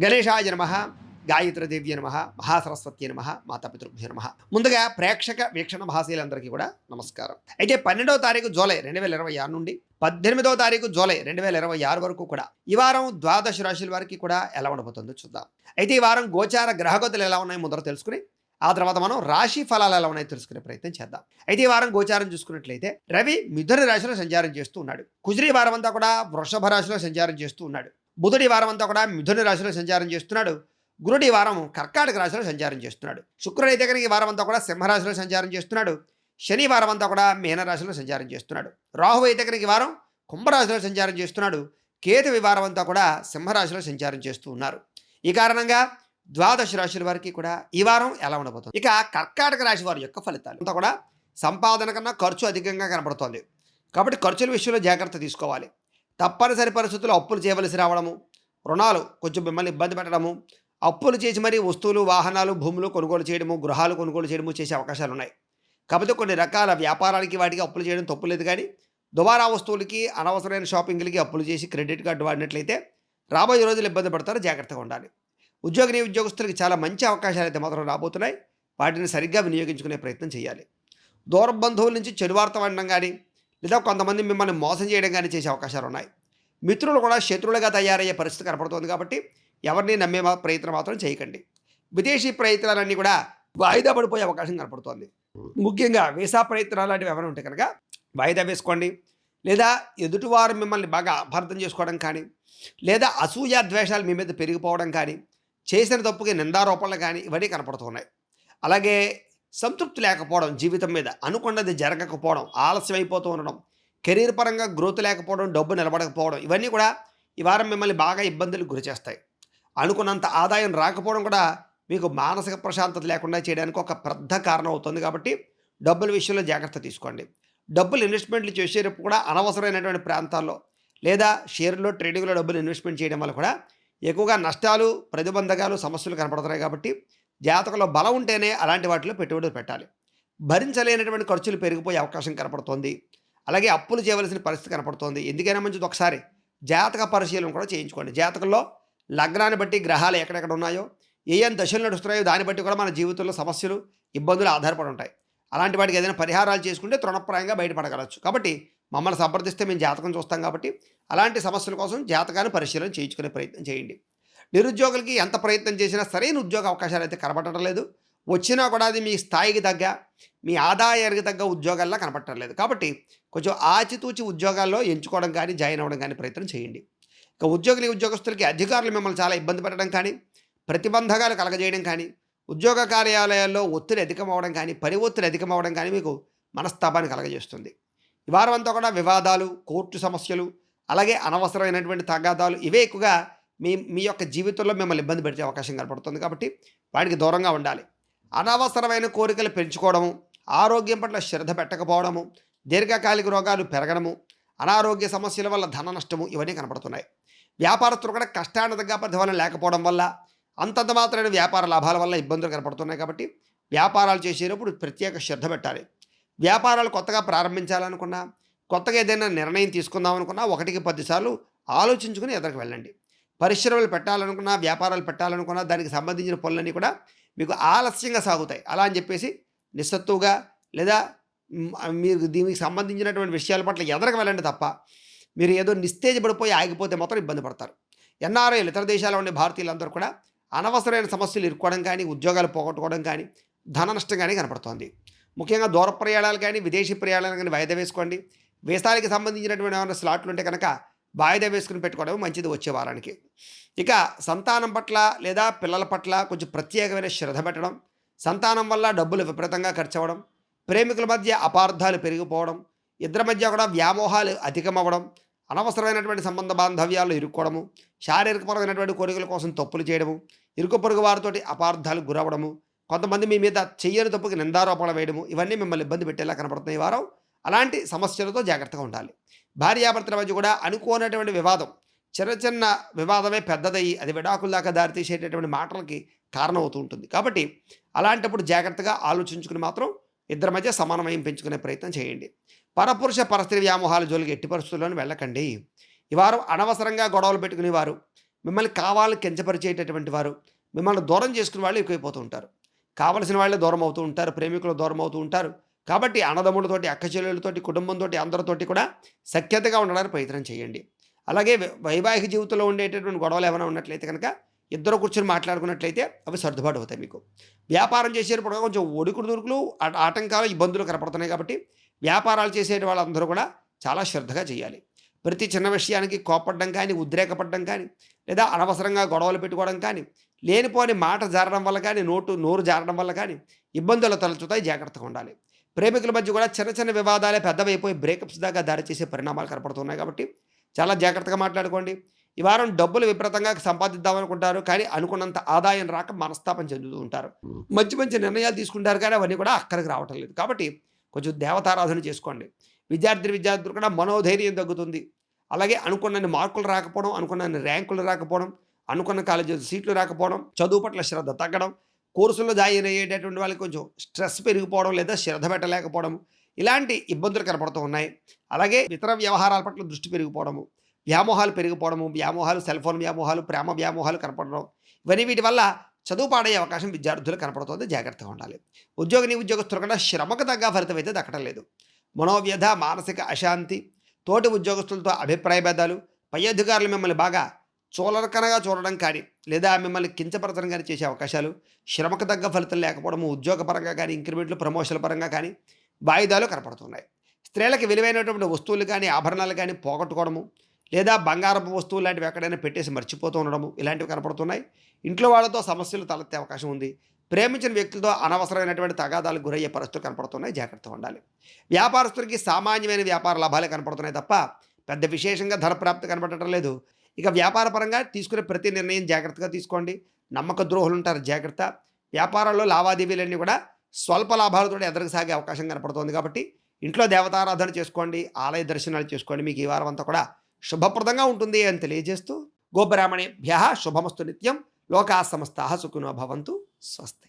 గణేశాయ నమః, గాయత్రీదేవ్య నమః, మహాసరస్వతి నమః, మాతాపితృభ్యో నమః. ముందుగా ప్రేక్షక వీక్షణ మహాశీలందరికీ కూడా నమస్కారం. అయితే 12వ తారీఖు జూలై 2026 నుండి 18వ తారీఖు జూలై 2026 వరకు కూడా ఈ వారం ద్వాదశ రాశుల వారికి కూడా ఎలా ఉండబోతుందో చూద్దాం. అయితే ఈ వారం గోచార గ్రహగతులు ఎలా ఉన్నాయో ముందర తెలుసుకుని ఆ తర్వాత మనం రాశి ఫలాలు ఎలా ఉన్నాయో తెలుసుకునే ప్రయత్నం చేద్దాం. అయితే ఈ వారం గోచారం చూసుకున్నట్లయితే రవి మిథున రాశిలో సంచారం చేస్తూ ఉన్నాడు. కుజుడు ఈ వారం అంతా కూడా వృషభ రాశిలో సంచారం చేస్తూ ఉన్నాడు. బుధుడు ఈ వారం అంతా కూడా మిథున రాశిలో సంచారం చేస్తున్నాడు. గురుడు ఈ వారం కర్కాటక రాశిలో సంచారం చేస్తున్నాడు. శుక్రుడు అయితే కనుక ఈ వారం అంతా కూడా సింహరాశిలో సంచారం చేస్తున్నాడు. శని వారం అంతా కూడా మీనరాశిలో సంచారం చేస్తున్నాడు. రాహు అయితే కనుక ఈ వారం కుంభరాశిలో సంచారం చేస్తున్నాడు. కేతు ఈ వారం అంతా కూడా సింహరాశిలో సంచారం చేస్తూ ఉన్నారు. ఈ కారణంగా ద్వాదశ రాశుల వారికి కూడా ఈ వారం ఎలా ఉండబోతుంది. ఇక కర్కాటక రాశి వారి యొక్క ఫలితాలు అంతా కూడా సంపాదన కన్నా ఖర్చు అధికంగా కనబడుతోంది. కాబట్టి ఖర్చుల విషయంలో జాగ్రత్త తీసుకోవాలి. తప్పనిసరి పరిస్థితుల్లో అప్పులు చేయవలసి రావడము, రుణాలు కొంచెం మిమ్మల్ని ఇబ్బంది పెట్టడము, అప్పులు చేసి మరీ వస్తువులు, వాహనాలు, భూములు కొనుగోలు చేయడము, గృహాలు కొనుగోలు చేయడము చేసే అవకాశాలు ఉన్నాయి. కాకపోతే కొన్ని రకాల వ్యాపారానికి వాటికి అప్పులు చేయడం తప్పులేదు. కానీ దుబారా వస్తువులకి, అనవసరమైన షాపింగ్లకి అప్పులు చేసి క్రెడిట్ కార్డు వాడినట్లయితే రాబోయే రోజులు ఇబ్బంది పడతారు. జాగ్రత్తగా ఉండాలి. ఉద్యోగిని ఉద్యోగస్తులకి చాలా మంచి అవకాశాలు అయితే మాత్రం రాబోతున్నాయి. వాటిని సరిగ్గా వినియోగించుకునే ప్రయత్నం చేయాలి. దూర బంధువుల నుంచి చెడు వార్త వినడం కానీ లేదా కొంతమంది మిమ్మల్ని మోసం చేయడం కానీ చేసే అవకాశాలు ఉన్నాయి. మిత్రులు కూడా శత్రువులుగా తయారయ్యే పరిస్థితి కనపడుతుంది. కాబట్టి ఎవరిని నమ్మే ప్రయత్నం మాత్రం చేయకండి. విదేశీ ప్రయత్నాలన్నీ కూడా వాయిదా పడిపోయే అవకాశం కనపడుతోంది. ముఖ్యంగా వీసా ప్రయత్నాలు లాంటివి ఎవరైనా ఉంటే కనుక వాయిదా వేసుకోండి. లేదా ఎదుటివారు మిమ్మల్ని బాగా అపార్థం చేసుకోవడం కానీ లేదా అసూయ ద్వేషాలు మీ మీద పెరిగిపోవడం కానీ చేసిన తప్పుకి నిందారోపణలు కానీ ఇవన్నీ కనపడుతున్నాయి. అలాగే సంతృప్తి లేకపోవడం, జీవితం మీద అనుకున్నది జరగకపోవడం, ఆలస్యం అయిపోతూ ఉండడం, కెరీర్ పరంగా గ్రోత్ లేకపోవడం, డబ్బు నిలబడకపోవడం ఇవన్నీ కూడా ఈ వారం మిమ్మల్ని బాగా ఇబ్బందులకు గురి చేస్తాయి. అనుకున్నంత ఆదాయం రాకపోవడం కూడా మీకు మానసిక ప్రశాంతత లేకుండా చేయడానికి ఒక పెద్ద కారణం అవుతుంది. కాబట్టి డబ్బుల విషయంలో జాగ్రత్త తీసుకోండి. డబ్బులు ఇన్వెస్ట్మెంట్లు చేసేటప్పుడు కూడా అనవసరమైనటువంటి ప్రాంతాల్లో లేదా షేర్లో, ట్రేడింగ్లో డబ్బులు ఇన్వెస్ట్మెంట్ చేయడం వల్ల కూడా ఎక్కువగా నష్టాలు, ప్రతిబంధకాలు, సమస్యలు కనపడుతున్నాయి. కాబట్టి జాతకంలో బలం ఉంటేనే అలాంటి వాటిలో పెట్టుబడులు పెట్టాలి. భరించలేనటువంటి ఖర్చులు పెరిగిపోయే అవకాశం కనపడుతోంది. అలాగే అప్పులు చేయవలసిన పరిస్థితి కనపడుతోంది. ఎందుకైనా మంచిది ఒకసారి జాతక పరిశీలన కూడా చేయించుకోండి. జాతకంలో లగ్నాన్ని బట్టి గ్రహాలు ఎక్కడెక్కడ ఉన్నాయో, ఏం దశలు నడుస్తున్నాయో దాన్ని బట్టి కూడా మన జీవితంలో సమస్యలు, ఇబ్బందులు ఆధారపడి ఉంటాయి. అలాంటి వాటికి ఏదైనా పరిహారాలు చేసుకుంటే తృణప్రాయంగా బయటపడగలచ్చు. కాబట్టి మమ్మల్ని సంప్రదిస్తే మేము జాతకం చూస్తాం. కాబట్టి అలాంటి సమస్యల కోసం జాతకాన్ని పరిశీలన చేయించుకునే ప్రయత్నం చేయండి. నిరుద్యోగులకి ఎంత ప్రయత్నం చేసినా సరైన ఉద్యోగ అవకాశాలు అయితే కనపడటం లేదు. వచ్చినా కూడా అది మీ స్థాయికి తగ్గ, మీ ఆదాయానికి తగ్గ ఉద్యోగాల్లో కనపడటం లేదు. కాబట్టి కొంచెం ఆచితూచి ఉద్యోగాల్లో ఎంచుకోవడం కానీ జాయిన్ అవ్వడం కానీ ప్రయత్నం చేయండి. ఇక ఉద్యోగస్తులకి అధికారులు మిమ్మల్ని చాలా ఇబ్బంది పెట్టడం కానీ, ప్రతిబంధకాలు కలగజేయడం కానీ, ఉద్యోగ కార్యాలయాల్లో ఒత్తిడి అధికమవడం కానీ, పని ఒత్తిడి అధికమవడం కానీ మీకు మనస్తాపాన్ని కలగజేస్తుంది. ఈ వారం అంతా కూడా వివాదాలు, కోర్టు సమస్యలు, అలాగే అనవసరమైనటువంటి తగాదాలు ఇవే ఎక్కువగా మీ యొక్క జీవితంలో మిమ్మల్ని ఇబ్బంది పెట్టే అవకాశం కనపడుతుంది. కాబట్టి వాటికి దూరంగా ఉండాలి. అనవసరమైన కోరికలు పెంచుకోవడము, ఆరోగ్యం పట్ల శ్రద్ధ పెట్టకపోవడము, దీర్ఘకాలిక రోగాలు పెరగడము, అనారోగ్య సమస్యల వల్ల ధన నష్టము ఇవన్నీ కనపడుతున్నాయి. వ్యాపారస్తులు కూడా కష్టానికి తగ్గ ప్రతిఫలం లేకపోవడం వల్ల, అంతంత మాత్రమైన వ్యాపార లాభాల వల్ల ఇబ్బందులు కనపడుతున్నాయి. కాబట్టి వ్యాపారాలు చేసేటప్పుడు ప్రత్యేక శ్రద్ధ పెట్టాలి. వ్యాపారాలు కొత్తగా ప్రారంభించాలనుకున్నా, కొత్తగా ఏదైనా నిర్ణయం తీసుకుందాం అనుకున్నా 1కి 10 సార్లు ఆలోచించుకుని ఎదురుకు వెళ్ళండి. పరిశ్రమలు పెట్టాలనుకున్నా, వ్యాపారాలు పెట్టాలనుకున్నా దానికి సంబంధించిన పనులన్నీ కూడా మీకు ఆలస్యంగా సాగుతాయి. అలా అని చెప్పేసి నిస్సత్తుగా లేదా మీరు దీనికి సంబంధించినటువంటి విషయాల పట్ల ఎదరకు వెళ్ళండి తప్ప మీరు ఏదో నిస్తేజపడిపోయి ఆగిపోతే మాత్రం ఇబ్బంది పడతారు. ఎన్ఆర్ఐలు, ఇతర దేశాల్లో ఉండే భారతీయులందరూ కూడా అనవసరమైన సమస్యలు ఇరుక్కోవడం కానీ, ఉద్యోగాలు పోగొట్టుకోవడం కానీ, ధన నష్టం కానీ కనపడుతోంది. ముఖ్యంగా దూర ప్రయాణాలు కానీ, విదేశీ ప్రయాణాలు కానీ వాయిదా వేసుకోండి. వీసాలకి సంబంధించినటువంటి ఏమైనా స్లాట్లు ఉంటే కనుక వాయిదా వేసుకుని పెట్టుకోవడం మంచిది వచ్చే వారానికి. ఇక సంతానం పట్ల లేదా పిల్లల పట్ల కొంచెం ప్రత్యేకమైన శ్రద్ధ పెట్టడం, సంతానం వల్ల డబ్బులు విపరీతంగా ఖర్చు అవ్వడం, ప్రేమికుల మధ్య అపార్థాలు పెరిగిపోవడం, ఇద్దరి మధ్య కూడా వ్యామోహాలు అధికమవ్వడం, అనవసరమైనటువంటి సంబంధ బాంధవ్యాలు ఇరుక్కోవడము, శారీరకపరమైనటువంటి కోరికల కోసం తప్పులు చేయడము, ఇరుకు పొరుగు వారితోటి అపార్థాలకు గురవడము, కొంతమంది మీ మీద చెయ్యని తప్పుకి నిందారోపణ వేయడము ఇవన్నీ మిమ్మల్ని ఇబ్బంది పెట్టేలా కనపడుతున్నాయి. వారం అలాంటి సమస్యలతో జాగ్రత్తగా ఉండాలి. భార్యాభర్తల మధ్య కూడా అనుకోనటువంటి వివాదం, చిన్న వివాదమే పెద్దదయ్యి అది విడాకుల దాకా దారితీసేటటువంటి మాటలకి కారణమవుతూ ఉంటుంది. కాబట్టి అలాంటప్పుడు జాగ్రత్తగా ఆలోచించుకుని మాత్రం ఇద్దరి మధ్య సమన్వయం పెంచుకునే ప్రయత్నం చేయండి. పరపురుష పరస్త్రీ వ్యామోహాల జోలికి ఎట్టి పరిస్థితుల్లోనూ వెళ్ళకండి. ఈ వారం అనవసరంగా గొడవలు పెట్టుకునేవారు, మిమ్మల్ని కావాలని కించపరిచేటటువంటి వారు, మిమ్మల్ని దూరం చేసుకునే వాళ్ళు ఎక్కువైపోతూ ఉంటారు. కావలసిన వాళ్ళే దూరం అవుతూ ఉంటారు, ప్రేమికులు దూరం అవుతూ ఉంటారు. కాబట్టి అన్నదమ్ములతోటి, అక్క చెల్లెళ్ళతోటి, కుటుంబంతోటి అందరితోటి కూడా సఖ్యతగా ఉండడానికి ప్రయత్నం చేయండి. అలాగే వైవాహిక జీవితంలో ఉండేటటువంటి గొడవలు ఏమైనా ఉన్నట్లయితే కనుక ఇద్దరు కూర్చొని మాట్లాడుకున్నట్లయితే అవి సర్దుబాటు అవుతాయి మీకు. వ్యాపారం చేసేటప్పుడు కొంచెం ఒడుకుడు దొరుకులు ఆటంకాలు, ఇబ్బందులు కనపడుతున్నాయి కాబట్టి వ్యాపారాలు చేసే వాళ్ళందరూ కూడా చాలా శ్రద్ధగా చేయాలి. ప్రతి చిన్న విషయానికి కోపడడం కానీ, ఉద్రేకపడడం కానీ, లేదా అనవసరంగా గొడవలు పెట్టుకోవడం కానీ, లేనిపోని మాట జారడం వల్ల కానీ, నోరు జారడం వల్ల కానీ ఇబ్బందులు తలెత్తుతాయి. జాగ్రత్తగా ఉండాలి. ప్రేమికుల మధ్య కూడా చిన్న చిన్న వివాదాలే పెద్దవైపోయి బ్రేకప్స్ దాకా దారితీసే పరిణామాలు కనపడుతున్నాయి కాబట్టి చాలా జాగ్రత్తగా మాట్లాడుకోండి. ఈ వారం డబ్బులు విపరీతంగా సంపాదిద్దామనుకుంటారు, కానీ అనుకున్నంత ఆదాయం రాక మనస్తాపం చెందుతూ ఉంటారు. మంచి మంచి నిర్ణయాలు తీసుకుంటారు, కానీ అవన్నీ కూడా అక్కడికి రావటం లేదు. కాబట్టి కొంచెం దేవతారాధన చేసుకోండి. విద్యార్థులు కూడా మనోధైర్యం తగ్గుతుంది. అలాగే అనుకున్నన్ని మార్కులు రాకపోవడం, అనుకున్నన్ని ర్యాంకులు రాకపోవడం, అనుకున్న కాలేజీ సీట్లు రాకపోవడం, చదువు పట్ల శ్రద్ధ తగ్గడం, కోర్సుల్లో జాయిన్ అయ్యేటటువంటి వాళ్ళకి కొంచెం స్ట్రెస్ పెరిగిపోవడం, లేదా శ్రద్ధ పెట్టలేకపోవడం, ఇలాంటి ఇబ్బందులు కనపడుతూ ఉన్నాయి. అలాగే ఇతర వ్యవహారాల పట్ల దృష్టి పెరిగిపోవడము, వ్యామోహాలు పెరిగిపోవడము, సెల్ ఫోన్ వ్యామోహాలు, ప్రేమ వ్యామోహాలు కనపడడం, ఇవన్నీ వీటి వల్ల చదువు పాడయ్యే అవకాశం విద్యార్థులు కనపడుతుంది. జాగ్రత్తగా ఉండాలి. ఉద్యోగస్తులు కూడా శ్రమకు తగ్గ ఫలితం అయితే దక్కడం లేదు. మనోవ్యధ, మానసిక అశాంతి, తోటి ఉద్యోగస్తులతో అభిప్రాయ భేదాలు, పై అధికారులు మిమ్మల్ని బాగా చులకనగా చూడడం కానీ, లేదా మిమ్మల్ని కించపరచడం కానీ చేసే అవకాశాలు, శ్రమకు తగ్గ ఫలితం లేకపోవడము, ఉద్యోగపరంగా కానీ, ఇంక్రిమెంట్లు, ప్రమోషన్ల పరంగా కానీ వాయిదాలు కనపడుతున్నాయి. స్త్రీలకు విలువైనటువంటి వస్తువులు కానీ, ఆభరణాలు కానీ పోగొట్టుకోవడము, లేదా బంగారపు వస్తువులు లాంటివి ఎక్కడైనా పెట్టేసి మర్చిపోతూ ఉండడము, ఇలాంటివి కనపడుతున్నాయి. ఇంట్లో వాళ్ళతో సమస్యలు తలెత్తే అవకాశం ఉంది. ప్రేమించిన వ్యక్తులతో అనవసరమైనటువంటి తగాదాలకు గురయ్యే పరిస్థితులు కనపడుతున్నాయి. జాగ్రత్తగా ఉండాలి. వ్యాపారస్తులకి సామాన్యమైన వ్యాపార లాభాలే కనపడుతున్నాయి తప్ప పెద్ద విశేషంగా ధన ప్రాప్తి కనపడటం లేదు. ఇక వ్యాపార పరంగా తీసుకునే ప్రతి నిర్ణయం జాగ్రత్తగా తీసుకోండి. నమ్మక ద్రోహులు ఉంటారు, జాగ్రత్త. వ్యాపారాల్లో లావాదేవీలన్నీ కూడా స్వల్ప లాభాలతో ఎదురు సాగే అవకాశం కనపడుతోంది. కాబట్టి ఇంట్లో దేవతారాధన చేసుకోండి, ఆలయ దర్శనాలు చేసుకోండి. మీకు ఈ వారం అంతా కూడా శుభప్రదంగా ఉంటుంది అని తెలియజేస్తూ, గోబ్రాహ్మణేభ్యః శుభమస్తు నిత్యం. లోకాః సమస్తాః సుఖినో భవంతు. స్వస్తి.